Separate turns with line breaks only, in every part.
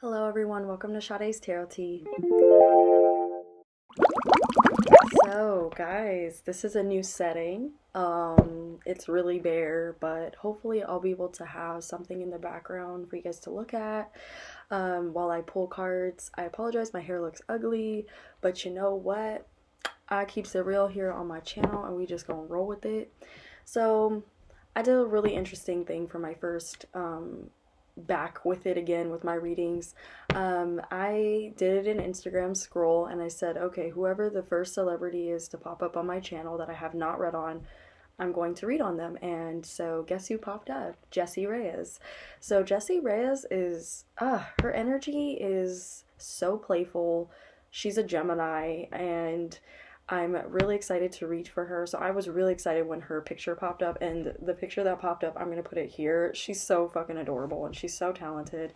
Hello everyone, welcome to Sade's Tarot Tea. So guys, this is a new setting. It's really bare, but hopefully I'll be able to have something in the background for you guys to look at while I pull cards. I apologize, my hair looks ugly, but you know what? I keeps it real here on my channel and we just gonna roll with it. So I did a really interesting thing for my first back with it again with my readings. I did an Instagram scroll and I said, okay, whoever the first celebrity is to pop up on my channel that I have not read on, I'm going to read on them. And so guess who popped up? Jessie Reyez. So Jessie Reyez is, her energy is so playful. She's a Gemini and I'm really excited to reach for her. So I was really excited when her picture popped up, and the picture that popped up, I'm going to put it here. She's so fucking adorable and she's so talented.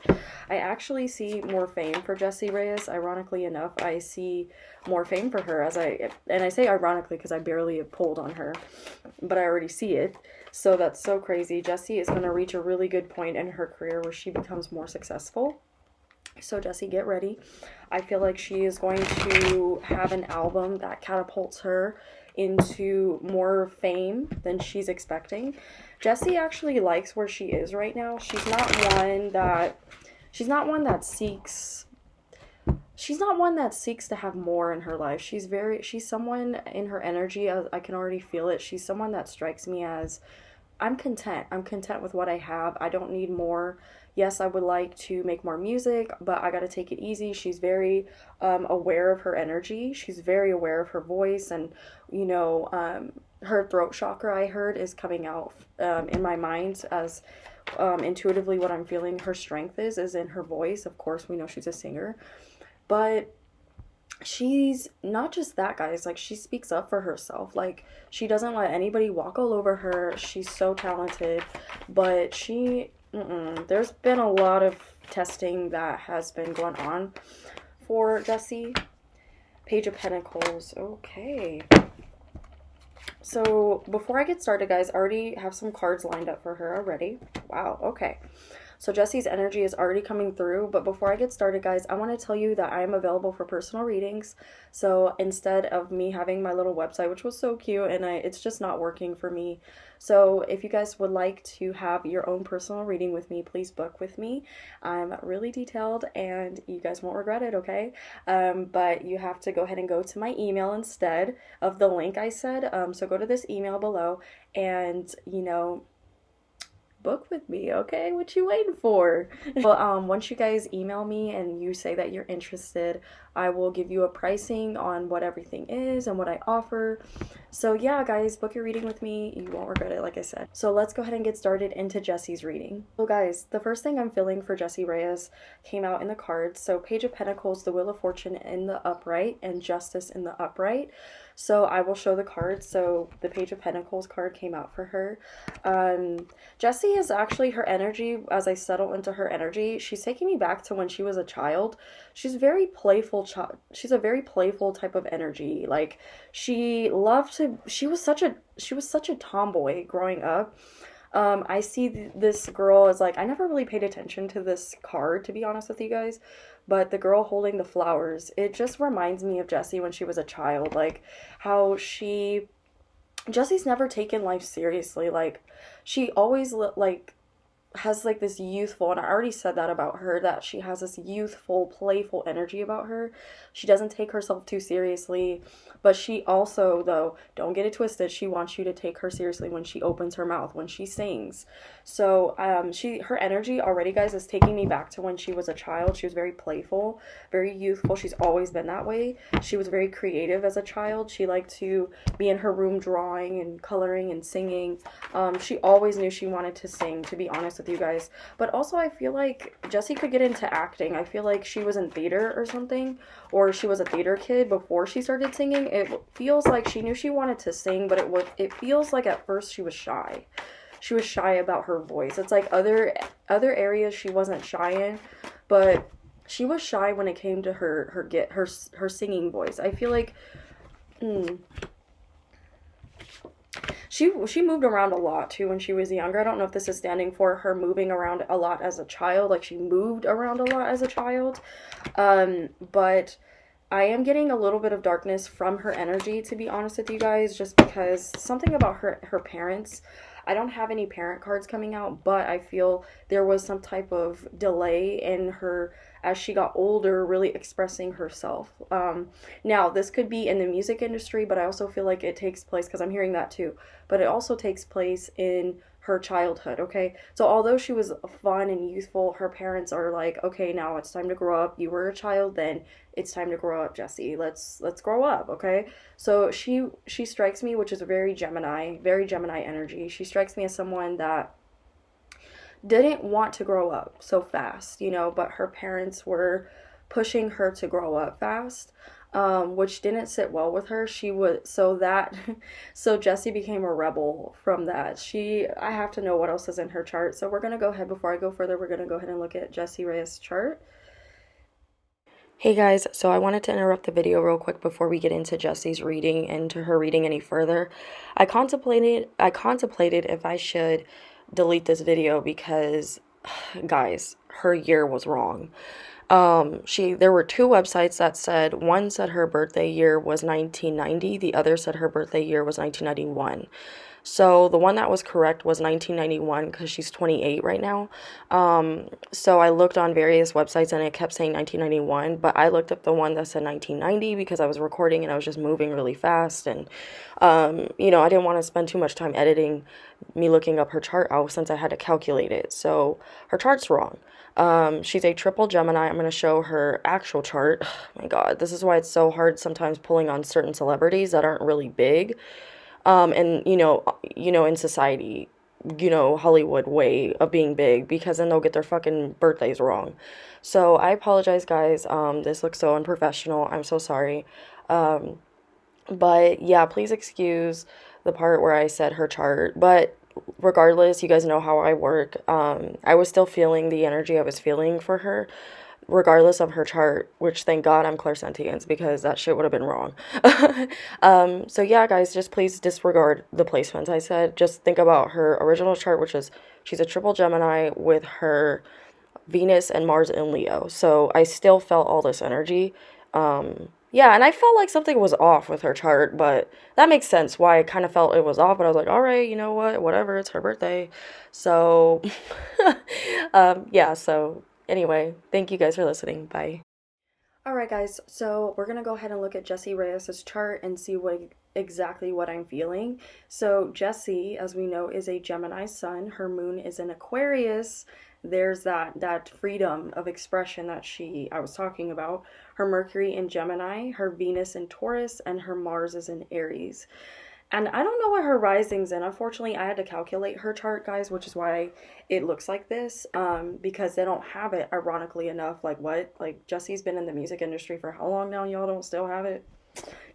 I actually see more fame for Jessie Reyez. Ironically enough, I see more fame for her and I say ironically because I barely have pulled on her, but I already see it. So that's so crazy. Jessie is going to reach a really good point in her career where she becomes more successful. So Jessie, get ready. I feel like she is going to have an album that catapults her into more fame than she's expecting. Jessie actually likes where she is right now. She's not one that seeks to have more in her life. She's someone in her energy, I can already feel it. She's someone that strikes me as I'm content. I'm content with what I have. I don't need more. Yes, I would like to make more music, but I got to take it easy. She's very aware of her energy. She's very aware of her voice, and her throat chakra, I heard, is coming out in my mind as intuitively what I'm feeling her strength is in her voice. Of course, we know she's a singer, but she's not just that, guys. Like, she speaks up for herself. Like, she doesn't let anybody walk all over her. She's so talented, but there's been a lot of testing that has been going on for Jessie. Page of Pentacles. Okay. So before I get started, guys, I already have some cards lined up for her already. Wow. Okay. So Jessie's energy is already coming through, but before I get started, guys, I want to tell you that I am available for personal readings. So instead of me having my little website, which was so cute, and it's just not working for me. So if you guys would like to have your own personal reading with me, please book with me. I'm really detailed and you guys won't regret it, okay? But you have to go ahead and go to my email instead of the link I said. So go to this email below and, book with me, okay? What you waiting for? Well, once you guys email me and you say that you're interested, I will give you a pricing on what everything is and what I offer. So yeah, guys, book your reading with me. You won't regret it, like I said. So let's go ahead and get started into Jessie's reading. So guys, the first thing I'm feeling for Jessie Reyez came out in the cards. So Page of Pentacles, the Wheel of Fortune in the upright, and Justice in the upright. So I will show the cards. So the Page of Pentacles card came out for her. Jessie is actually, her energy, as I settle into her energy, she's taking me back to when she was a child. She's very playful. She's a very playful type of energy. Like, she was such a tomboy growing up. I see this girl as, like, I never really paid attention to this card, to be honest with you guys, but the girl holding the flowers, it just reminds me of Jessie when she was a child. Like, how Jessie's never taken life seriously. Like, she always has like this youthful, and I already said that about her, that she has this youthful, playful energy about her. She doesn't take herself too seriously, but she also, though, don't get it twisted, she wants you to take her seriously when she opens her mouth, when she sings. So her energy already, guys, is taking me back to when she was a child. She was very playful, very youthful. She's always been that way. She was very creative as a child. She liked to be in her room drawing and coloring and singing. She always knew she wanted to sing, to be honest with you guys. But also, I feel like Jessie could get into acting. I feel like she was in theater or something, or she was a theater kid before she started singing. It feels like she knew she wanted to sing, but it feels like at first she was shy. She was shy about her voice. It's like other areas she wasn't shy in, but she was shy when it came to her singing voice. I feel like she moved around a lot too when she was younger. I don't know if this is standing for her moving around a lot as a child, like she moved around a lot as a child. But I am getting a little bit of darkness from her energy, to be honest with you guys, just because something about her parents. I don't have any parent cards coming out, but I feel there was some type of delay in her as she got older, really expressing herself. Now, this could be in the music industry, but I also feel like it takes place, because I'm hearing that too, but it also takes place in her childhood, okay? So although she was fun and youthful, her parents are like, okay, now it's time to grow up. You were a child then. It's time to grow up, Jessie. Let's grow up, okay? So she strikes me, which is a very Gemini energy. She strikes me as someone that didn't want to grow up so fast, you know, but her parents were pushing her to grow up fast, which didn't sit well with her. She was so Jessie became a rebel from that. I have to know what else is in her chart. So we're gonna go ahead, before I go further, we're gonna go ahead and look at Jessie Reyes' chart. Hey guys, so I wanted to interrupt the video real quick before we get into Jessie's reading and to her reading any further. I contemplated if I should delete this video because, guys, her year was wrong. There were two websites that said, one said her birthday year was 1990, the other said her birthday year was 1991. So the one that was correct was 1991 because she's 28 right now. So I looked on various websites and it kept saying 1991, but I looked up the one that said 1990 because I was recording and I was just moving really fast. And, you know, I didn't want to spend too much time editing me looking up her chart out since I had to calculate it. So her chart's wrong. She's a triple Gemini. I'm going to show her actual chart. Oh my God, this is why it's so hard sometimes pulling on certain celebrities that aren't really big. And you know, in society, you know, Hollywood way of being big, because then they'll get their fucking birthdays wrong. So I apologize, guys. This looks so unprofessional. I'm so sorry. But yeah, please excuse the part where I said her chart. But regardless, you guys know how I work. I was still feeling the energy I was feeling for her, regardless of her chart, which thank God I'm clairsentient, because that shit would have been wrong. So yeah, guys, just please disregard the placements I said. Just think about her original chart, which is she's a triple Gemini with her Venus and Mars in Leo. So I still felt all this energy. Yeah, and I felt like something was off with her chart, but that makes sense why I kind of felt it was off. But I was like, all right, you know what, whatever, it's her birthday. So yeah, so anyway, thank you guys for listening. Bye. Alright guys, so we're going to go ahead and look at Jessie Reyes' chart and see exactly what I'm feeling. So Jessie, as we know, is a Gemini sun. Her moon is in Aquarius. There's that freedom of expression that I was talking about. Her Mercury in Gemini, her Venus in Taurus, and her Mars is in Aries. And I don't know what her rising's in. Unfortunately, I had to calculate her chart, guys, which is why it looks like this, because they don't have it, ironically enough. Like, what? Like, Jessie's been in the music industry for how long now, and y'all don't still have it?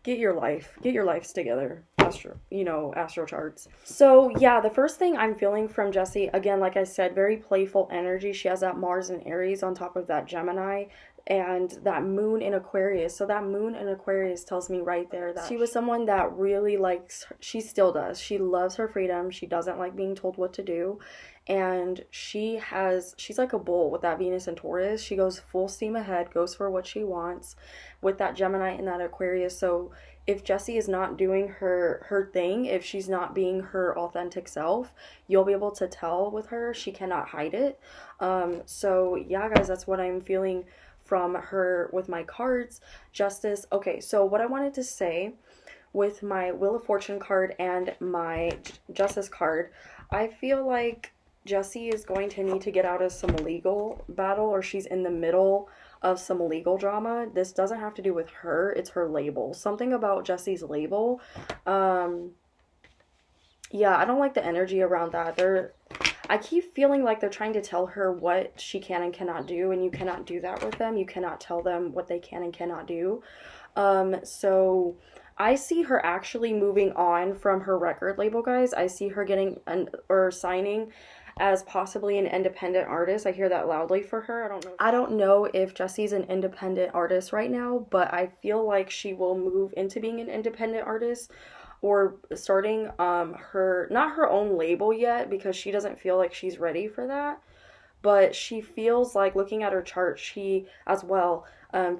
Get your lives together. Astro charts. So, yeah, the first thing I'm feeling from Jessie, again, like I said, very playful energy. She has that Mars and Aries on top of that Gemini and that moon in Aquarius. So that moon in Aquarius tells me right there that she was someone that really she still does. She loves her freedom. She doesn't like being told what to do. And she's like a bull with that Venus and Taurus. She goes full steam ahead, goes for what she wants with that Gemini and that Aquarius. So if Jessie is not doing her thing, if she's not being her authentic self, you'll be able to tell with her. She cannot hide it. So yeah, guys, that's what I'm feeling from her with my cards. Justice. Okay, so what I wanted to say with my Wheel of Fortune card and my Justice card, I feel like Jessie is going to need to get out of some legal battle, or she's in the middle of some legal drama. This doesn't have to do with her, it's her label. Something about Jessie's label. Yeah, I don't like the energy around that. I keep feeling like they're trying to tell her what she can and cannot do, and you cannot do that with them. You cannot tell them what they can and cannot do. So I see her actually moving on from her record label, guys. I see her getting signing as possibly an independent artist. I hear that loudly for her. I don't know if Jessie's an independent artist right now, but I feel like she will move into being an independent artist. or starting her, not her own label yet, because she doesn't feel like she's ready for that, but she feels like, looking at her chart, she as well,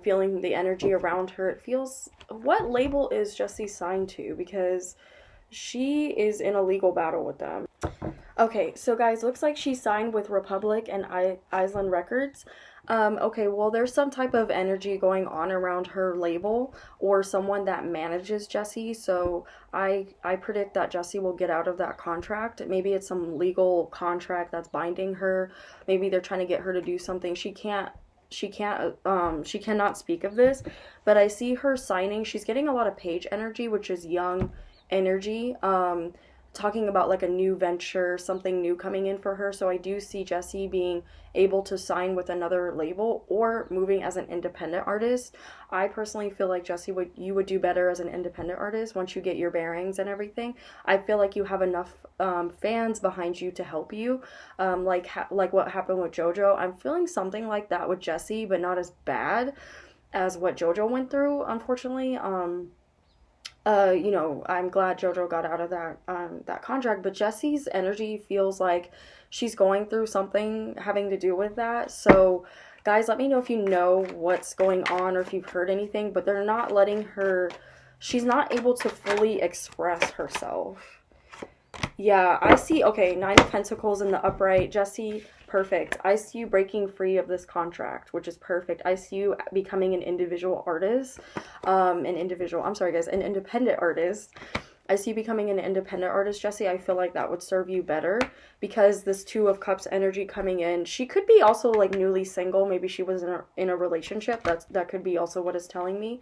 feeling the energy around her, it feels, what label is Jessie signed to? Because she is in a legal battle with them. Okay, so guys, looks like she signed with Republic and Island Records. Okay, well, there's some type of energy going on around her label, or someone that manages Jessie. So I predict that Jessie will get out of that contract. Maybe it's some legal contract that's binding her. Maybe they're trying to get her to do something. She cannot speak of this, but I see her signing. She's getting a lot of page energy, which is young energy. Talking about like a new venture, something new coming in for her. So I do see Jessie being able to sign with another label or moving as an independent artist. I personally feel like Jessie, you would do better as an independent artist once you get your bearings and everything. I feel like you have enough fans behind you to help you, like what happened with JoJo. I'm feeling something like that with Jessie, but not as bad as what JoJo went through, unfortunately. I'm glad JoJo got out of that contract, but Jessie's energy feels like she's going through something having to do with that. So, guys, let me know if you know what's going on or if you've heard anything, but they're not letting her, she's not able to fully express herself. Yeah, I see, okay, Nine of Pentacles in the upright. Jessie, perfect. I see you breaking free of this contract, which is perfect. I see you becoming an individual artist. An independent artist. I see you becoming an independent artist, Jessie. I feel like that would serve you better, because this Two of Cups energy coming in, she could be also like newly single. Maybe she was in a relationship. That could be also what it's telling me.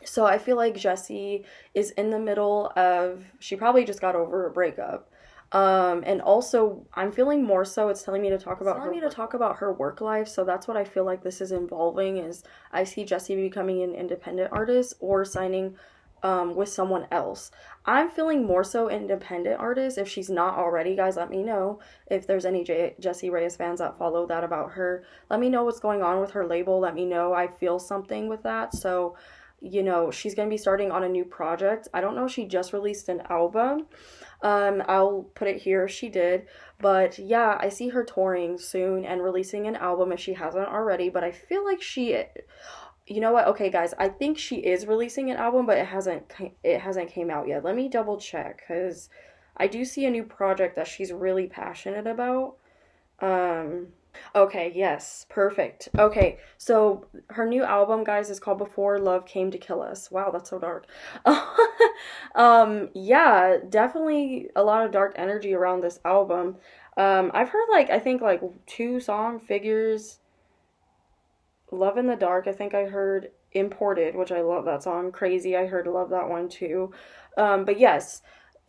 So I feel like Jessie is in the middle of, she probably just got over a breakup. And also I'm feeling more so, it's telling me to talk about her work life. So that's what I feel like this is involving, is I see Jessie becoming an independent artist or signing with someone else. I'm feeling more so independent artist. If she's not already, guys, let me know. If there's any Jessie Reyez fans that follow that about her, let me know what's going on with her label. Let me know. I feel something with that. So, she's going to be starting on a new project. I don't know if she just released an album. I'll put it here if she did. But yeah, I see her touring soon and releasing an album if she hasn't already. But I feel like you know what? Okay, guys, I think she is releasing an album, but it hasn't came out yet. Let me double check, because I do see a new project that she's really passionate about. Okay, yes, perfect. Okay, so her new album, guys, is called Before Love Came to Kill Us. Wow, that's so dark. Yeah, definitely a lot of dark energy around this album. I've heard I think 2 figures. Love in the Dark, I think I heard. Imported, which I love that song. Crazy, I heard, love that one too. But yes,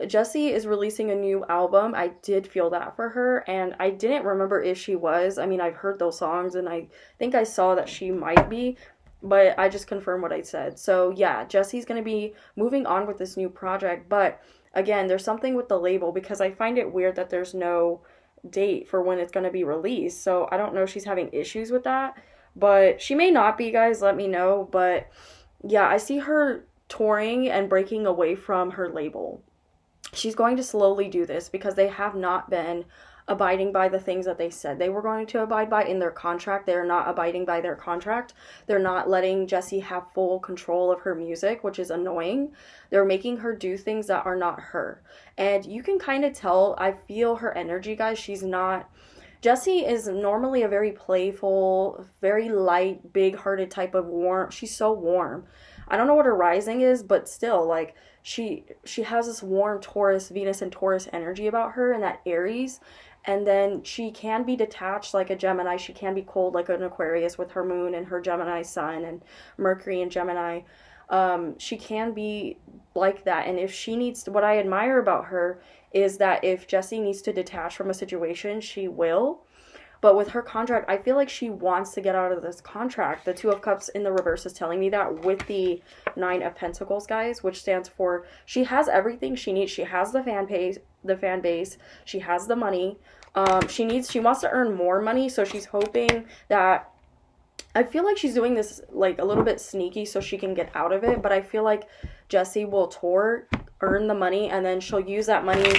Jessie is releasing a new album. I did feel that for her, and I didn't remember if she was. I mean, I've heard those songs, and I think I saw that she might be, but I just confirmed what I said. So yeah, Jessie's going to be moving on with this new project, but again, there's something with the label, because I find it weird that there's no date for when it's going to be released. So I don't know if she's having issues with that, but she may not be, guys. Let me know. But yeah, I see her touring and breaking away from her label. She's going to slowly do this because they have not been abiding by the things that they said they were going to abide by in their contract. They're not abiding by their contract. They're not letting Jessie have full control of her music, which is annoying. They're making her do things that are not her. And you can kind of tell, I feel her energy, guys. Jessie is normally a very playful, very light, big-hearted type of warm. She's so warm. I don't know what her rising is, but still, she has this warm Taurus, Venus and Taurus energy about her, and that Aries. And then she can be detached like a Gemini. She can be cold like an Aquarius with her moon and her Gemini sun and Mercury and Gemini. She can be like that. And if she needs to, what I admire about her is that if Jessie needs to detach from a situation, she will. But with her contract, I feel like she wants to get out of this contract. The Two of Cups in the reverse is telling me that, with the Nine of Pentacles, guys, which stands for she has everything she needs. She has the fan base. She has the money. She wants to earn more money, so she's hoping that I feel like she's doing this like a little bit sneaky so she can get out of it, but I feel like Jessie will tour, earn the money, and then she'll use that money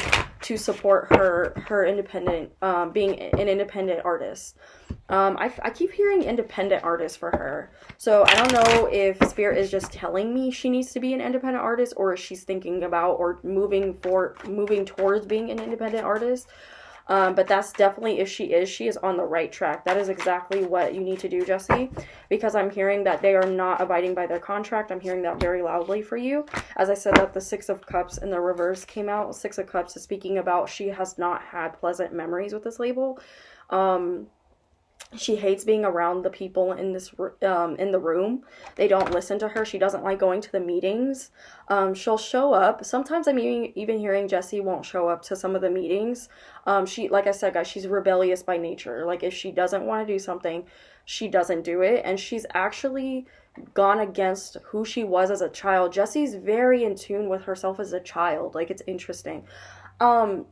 to support her independent, being an independent artist. I keep hearing independent artist for her. So I don't know if Spirit is just telling me she needs to be an independent artist, or if she's thinking about or moving towards being an independent artist. But that's definitely, if she is on the right track. That is exactly what you need to do, Jessie, because I'm hearing that they are not abiding by their contract. I'm hearing that very loudly for you. As I said, that the Six of Cups in the reverse came out. Six of Cups is speaking about she has not had pleasant memories with this label. She hates being around the people in the room. They don't listen to her. She doesn't like going to the meetings. She'll show up. Sometimes I'm even hearing Jessie won't show up to some of the meetings. She, like I said, guys, she's rebellious by nature. Like, if she doesn't want to do something, she doesn't do it. And she's actually gone against who she was as a child. Jessie's very in tune with herself as a child. Like, it's interesting. I'm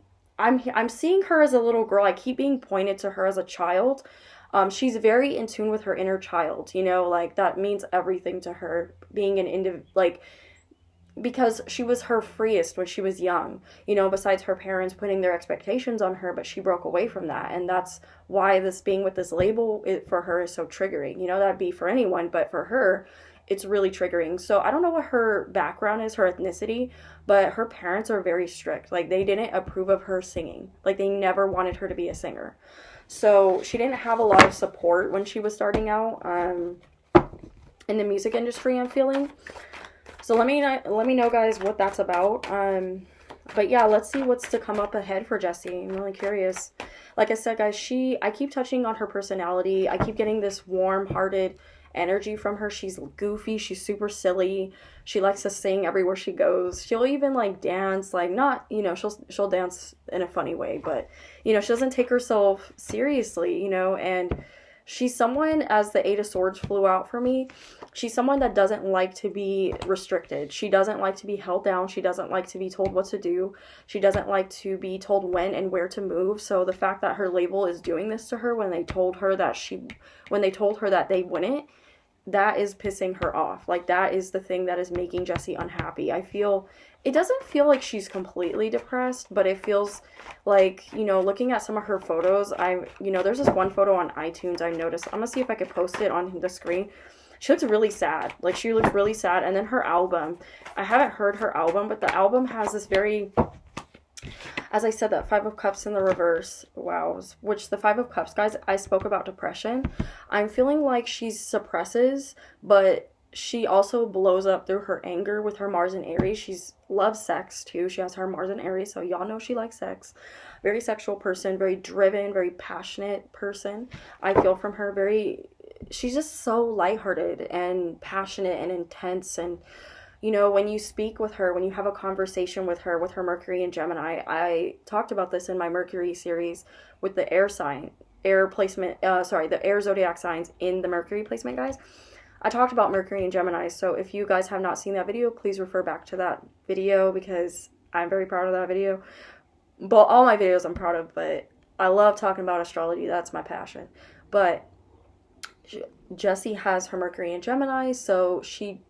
seeing her as a little girl. I keep being pointed to her as a child. She's very in tune with her inner child, you know, like that means everything to her, being because she was her freest when she was young, you know, besides her parents putting their expectations on her, but she broke away from that. And that's why this being with this label for her is so triggering. You know, that'd be for anyone, but for her, it's really triggering. So I don't know what her background is, her ethnicity, but her parents are very strict. Like, they didn't approve of her singing. Like, they never wanted her to be a singer. So she didn't have a lot of support when she was starting out in the music industry, I'm feeling. So let me know, guys, what that's about. But yeah, let's see what's to come up ahead for Jessie. I'm really curious. Like I said, guys, I keep touching on her personality. I keep getting this warm-hearted energy from her. She's goofy. She's super silly. She likes to sing everywhere she goes. She'll even like dance, like not, you know, she'll dance in a funny way, but you know, she doesn't take herself seriously, you know. And she's someone, as the Eight of Swords flew out for me, she's someone that doesn't like to be restricted. She doesn't like to be held down. She doesn't like to be told what to do. She doesn't like to be told when and where to move. So the fact that her label is doing this to her when they told her that they wouldn't, that is pissing her off. Like, that is the thing that is making Jessie unhappy. It doesn't feel like she's completely depressed, but it feels like, you know, looking at some of her photos, there's this one photo on iTunes I noticed. I'm gonna see if I could post it on the screen. She looks really sad. Like, she looks really sad. And then her album, I haven't heard her album, but the album has this very, as I said, that Five of Cups in the reverse, wow, which the Five of Cups, guys, I spoke about depression. I'm feeling like she suppresses, but she also blows up through her anger with her Mars and Aries. She loves sex, too. She has her Mars and Aries, so y'all know she likes sex. Very sexual person, very driven, very passionate person. I feel from her she's just so lighthearted and passionate and intense. And you know, when you speak with her, when you have a conversation with her Mercury and Gemini, I talked about this in my Mercury series with the the air zodiac signs in the Mercury placement, guys. I talked about Mercury and Gemini, so if you guys have not seen that video, please refer back to that video, because I'm very proud of that video. But all my videos I'm proud of, but I love talking about astrology. That's my passion. But Jessie has her Mercury and Gemini, so she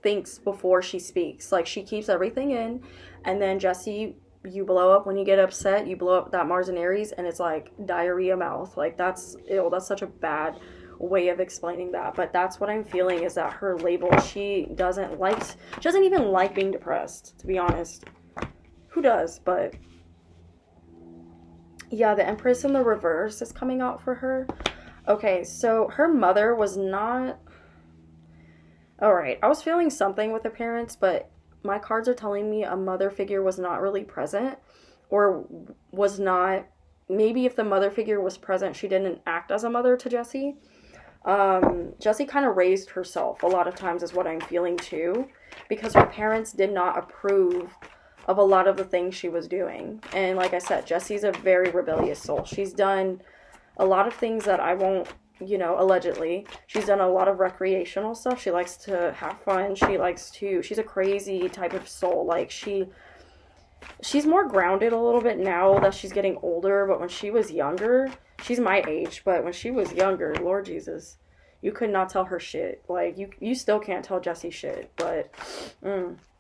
thinks before she speaks. Like, she keeps everything in, and then Jessie, you blow up when you get upset. You blow up that Mars and Aries, and it's like diarrhea mouth. Like, that's that's such a bad way of explaining that, but that's what I'm feeling, is that her label, she doesn't even like being depressed, to be honest. Who does? But yeah, the Empress in the reverse is coming out for her. Okay, so her mother was not... Alright, I was feeling something with her parents, but my cards are telling me a mother figure was not really present, or was not... Maybe if the mother figure was present, she didn't act as a mother to Jessie. Jessie kind of raised herself a lot of times, is what I'm feeling too, because her parents did not approve of a lot of the things she was doing. And like I said, Jessie's a very rebellious soul. She's done a lot of things that I won't, allegedly. She's done a lot of recreational stuff. She likes to have fun. She's a crazy type of soul. Like, she's more grounded a little bit now that she's getting older, but when she was younger, she's my age, but when she was younger, Lord Jesus, You could not tell her shit. Like, you still can't tell Jessie shit. But,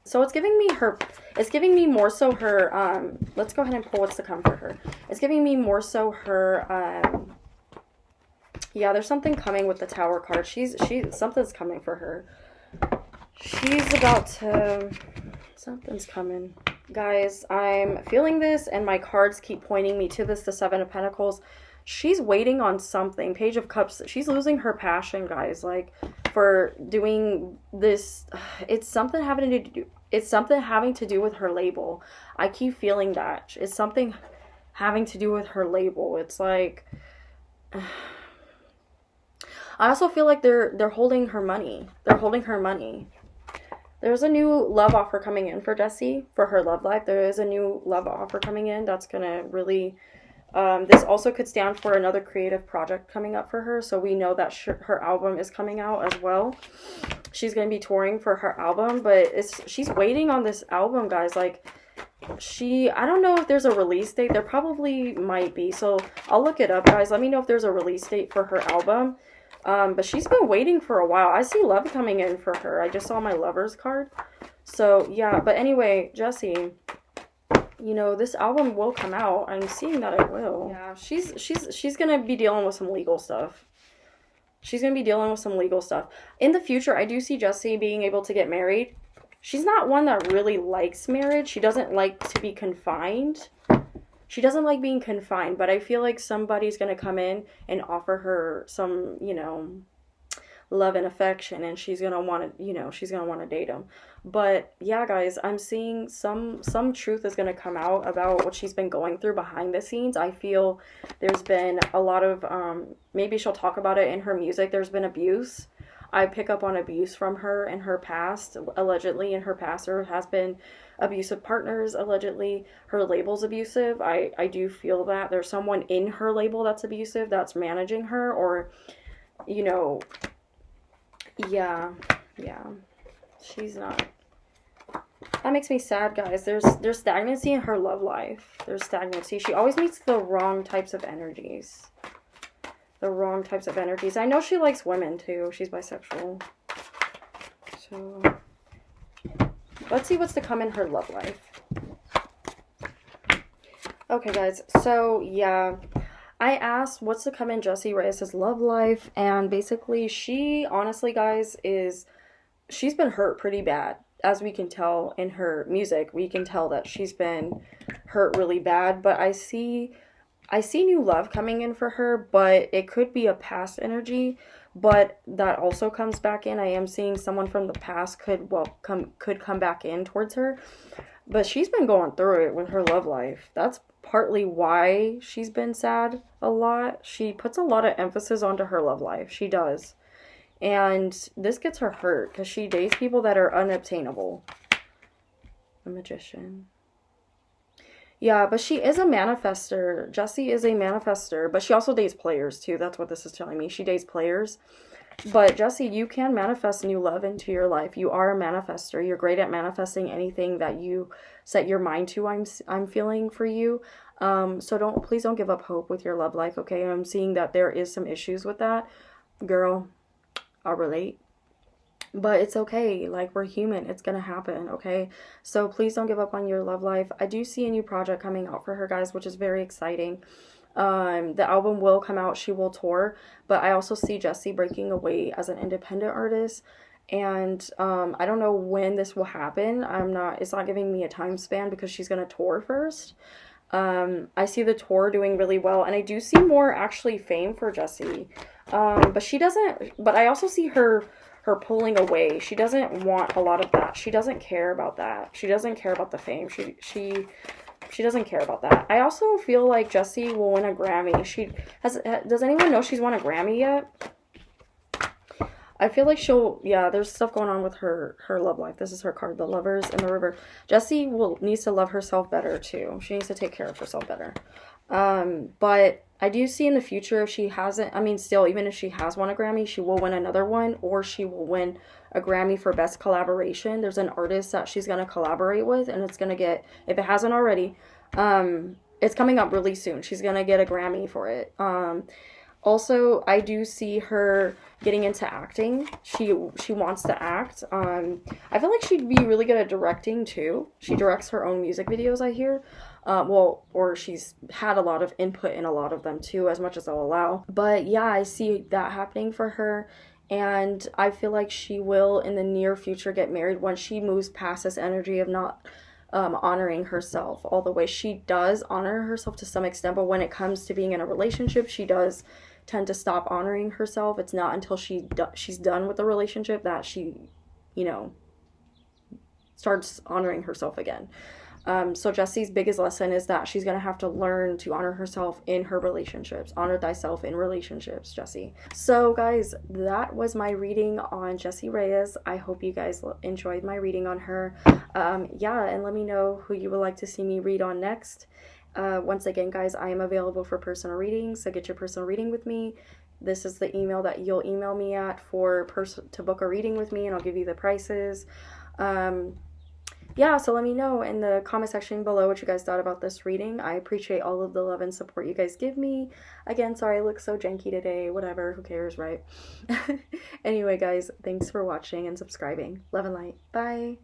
so it's giving me more so her, let's go ahead and pull what's to come for her. It's giving me more so her, yeah, there's something coming with the Tower card. Something's coming for her. She's about to, something's coming. Guys, I'm feeling this, and my cards keep pointing me to this, the Seven of Pentacles. She's waiting on something. Page of Cups. She's losing her passion, guys. Like, for doing this, it's something having to do with her label. I keep feeling that. It's something having to do with her label. It's like, I also feel like they're holding her money. They're holding her money. There's a new love offer coming in for Jessie, for her love life. There is a new love offer coming in that's going to really, this also could stand for another creative project coming up for her. So we know that her album is coming out as well. She's going to be touring for her album, but she's waiting on this album, guys. Like, I don't know if there's a release date. There probably might be. So I'll look it up, guys. Let me know if there's a release date for her album. But she's been waiting for a while. I see love coming in for her. I just saw my Lovers card. So, yeah. But anyway, Jessie, you know, this album will come out. I'm seeing that it will. Yeah, she's going to be dealing with some legal stuff. She's going to be dealing with some legal stuff. In the future, I do see Jessie being able to get married. She's not one that really likes marriage. She doesn't like to be confined. She doesn't like being confined, but I feel like somebody's going to come in and offer her some, you know, love and affection, and she's going to want to, you know, she's going to want to date him. But yeah, guys, I'm seeing some truth is going to come out about what she's been going through behind the scenes. I feel there's been a lot of, maybe she'll talk about it in her music. There's been abuse. I pick up on abuse from her in her past. Allegedly, in her past, there has been abusive partners. Allegedly, her label's abusive. I do feel that there's someone in her label that's abusive, that's managing her, or, you know, yeah, she's not. That makes me sad, guys. There's stagnancy in her love life. There's stagnancy. She always meets the wrong types of energies. I know she likes women too. She's bisexual. So let's see what's to come in her love life. Okay, guys. So yeah, I asked what's to come in Jessie Reyez' love life, and basically she, honestly, guys, she's been hurt pretty bad. As we can tell in her music, we can tell that she's been hurt really bad. But I see new love coming in for her, but it could be a past energy, but that also comes back in. I am seeing someone from the past could come back in towards her, but she's been going through it with her love life. That's partly why she's been sad a lot. She puts a lot of emphasis onto her love life. She does. And this gets her hurt because she dates people that are unobtainable. A magician. Yeah, but she is a manifester. Jessie is a manifester, but she also dates players too. That's what this is telling me. She dates players. But Jessie, you can manifest new love into your life. You are a manifester. You're great at manifesting anything that you set your mind to. I'm feeling for you. So please don't give up hope with your love life, okay? I'm seeing that there is some issues with that. Girl, I'll relate. But it's okay. Like, we're human. It's going to happen, okay? So please don't give up on your love life. I do see a new project coming out for her, guys, which is very exciting. The album will come out. She will tour. But I also see Jessie breaking away as an independent artist. And I don't know when this will happen. It's not giving me a time span because she's going to tour first. I see the tour doing really well. And I do see more, actually, fame for Jessie. But I also see her pulling away. She doesn't want a lot of that. She doesn't care about that. She doesn't care about the fame. She doesn't care about that. I also feel like Jessie will win a Grammy. Does anyone know she's won a Grammy yet? I feel like there's stuff going on with her love life. This is her card, the Lovers and the River. Jessie needs to love herself better too. She needs to take care of herself better. But I do see in the future, if she hasn't, even if she has won a Grammy, she will win another one, or she will win a Grammy for Best Collaboration. There's an artist that she's going to collaborate with, and it's going to get, if it hasn't already, it's coming up really soon. She's going to get a Grammy for it. Also, I do see her getting into acting. She wants to act. I feel like she'd be really good at directing too. She directs her own music videos, I hear. Well, or she's had a lot of input in a lot of them too, as much as I'll allow. But yeah, I see that happening for her. And I feel like she will, in the near future, get married once she moves past this energy of not honoring herself all the way. She does honor herself to some extent, but when it comes to being in a relationship, she does tend to stop honoring herself. It's not until she's done with the relationship that she, you know, starts honoring herself again. So Jessie's biggest lesson is that she's going to have to learn to honor herself in her relationships. Honor thyself in relationships, Jessie. So guys, that was my reading on Jessie Reyez. I hope you guys enjoyed my reading on her. Yeah, and let me know who you would like to see me read on next. Once again, guys, I am available for personal readings, so get your personal reading with me. This is the email that you'll email me at to book a reading with me, and I'll give you the prices. Yeah, so let me know in the comment section below what you guys thought about this reading. I appreciate all of the love and support you guys give me. Again, sorry I look so janky today. Whatever, who cares, right? Anyway, guys, thanks for watching and subscribing. Love and light. Bye.